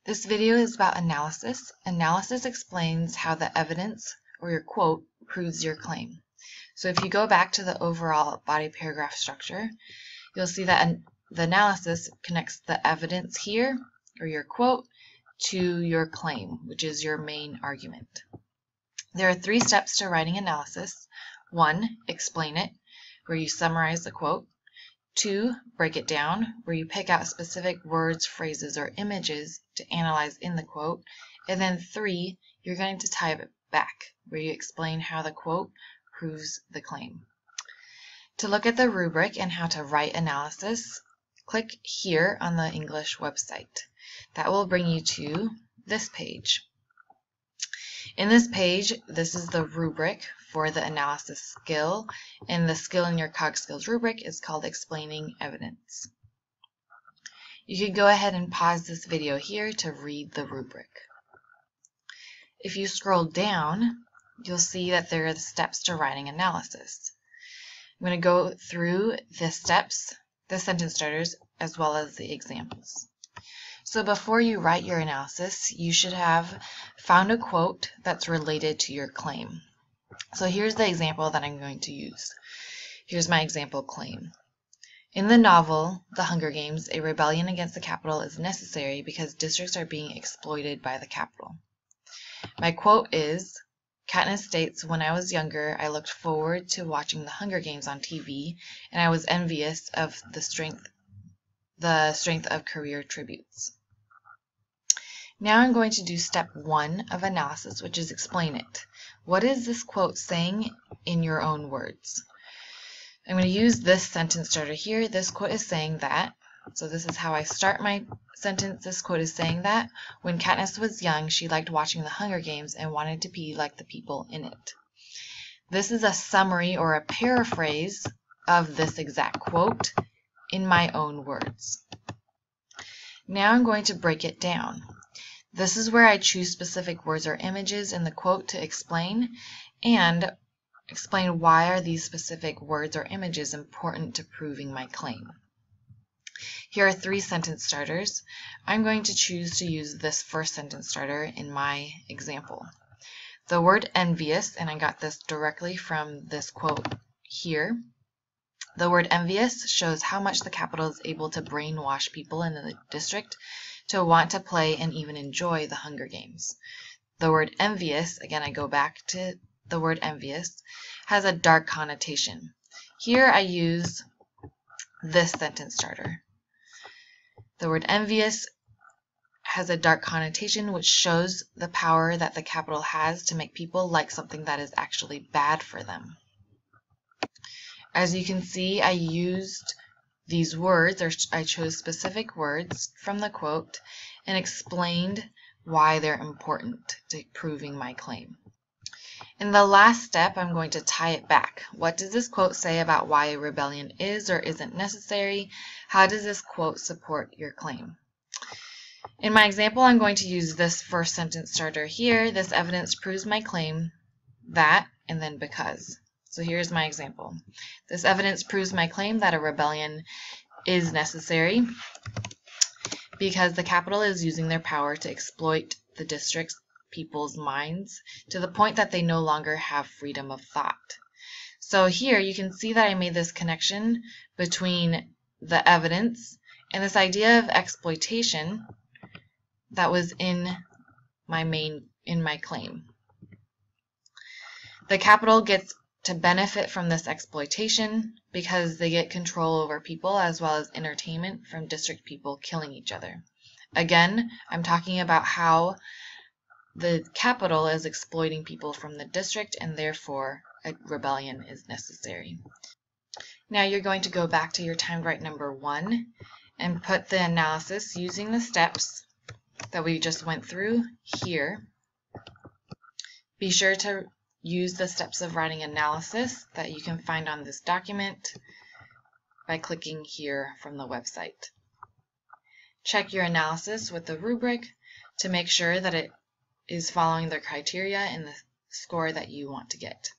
This video is about analysis. Analysis explains how the evidence, or your quote, proves your claim. So if you go back to the overall body paragraph structure, you'll see that the analysis connects the evidence here, or your quote, to your claim, which is your main argument. There are 3 steps to writing analysis. 1, explain it, where you summarize the quote. 2, break it down, where you pick out specific words, phrases, or images to analyze in the quote. And then 3, you're going to tie it back, where you explain how the quote proves the claim. To look at the rubric and how to write analysis, click here on the English website. That will bring you to this page. In this page, this is the rubric for the analysis skill, and the skill in your CogSkills rubric is called Explaining Evidence. You can go ahead and pause this video here to read the rubric. If you scroll down, you'll see that there are the steps to writing analysis. I'm going to go through the steps, the sentence starters, as well as the examples. So before you write your analysis, you should have found a quote that's related to your claim. So here's the example that I'm going to use. Here's my example claim. In the novel, The Hunger Games, a rebellion against the Capitol is necessary because districts are being exploited by the Capitol. My quote is, Katniss states, when I was younger, I looked forward to watching the Hunger Games on TV, and I was envious of the strength of career tributes. Now I'm going to do step 1 of analysis, which is explain it. What is this quote saying in your own words? I'm going to use this sentence starter here. This quote is saying that, so this is how I start my sentence. This quote is saying that when Katniss was young, she liked watching the Hunger Games and wanted to be like the people in it. This is a summary or a paraphrase of this exact quote in my own words. Now I'm going to break it down. This is where I choose specific words or images in the quote to explain, and explain why are these specific words or images important to proving my claim. Here are 3 sentence starters. I'm going to choose to use this first sentence starter in my example. The word envious, and I got this directly from this quote here. The word envious shows how much the Capitol is able to brainwash people in the district to want to play and even enjoy the Hunger Games. The word envious, again I go back to the word envious, has a dark connotation. Here I use this sentence starter. The word envious has a dark connotation which shows the power that the Capitol has to make people like something that is actually bad for them. As you can see, I used these words, or I chose specific words from the quote and explained why they're important to proving my claim. In the last step, I'm going to tie it back. What does this quote say about why a rebellion is or isn't necessary? How does this quote support your claim? In my example, I'm going to use this first sentence starter here. This evidence proves my claim that, and then because. So here's my example. This evidence proves my claim that a rebellion is necessary because the Capitol is using their power to exploit the district's people's minds to the point that they no longer have freedom of thought. So here you can see that I made this connection between the evidence and this idea of exploitation that was in my claim. The Capitol gets to benefit from this exploitation because they get control over people as well as entertainment from district people killing each other. Again, I'm talking about how the Capitol is exploiting people from the district and therefore a rebellion is necessary. Now you're going to go back to your timed right number 1 and put the analysis using the steps that we just went through here. Be sure to use the steps of writing analysis that you can find on this document by clicking here from the website. Check your analysis with the rubric to make sure that it is following the criteria and the score that you want to get.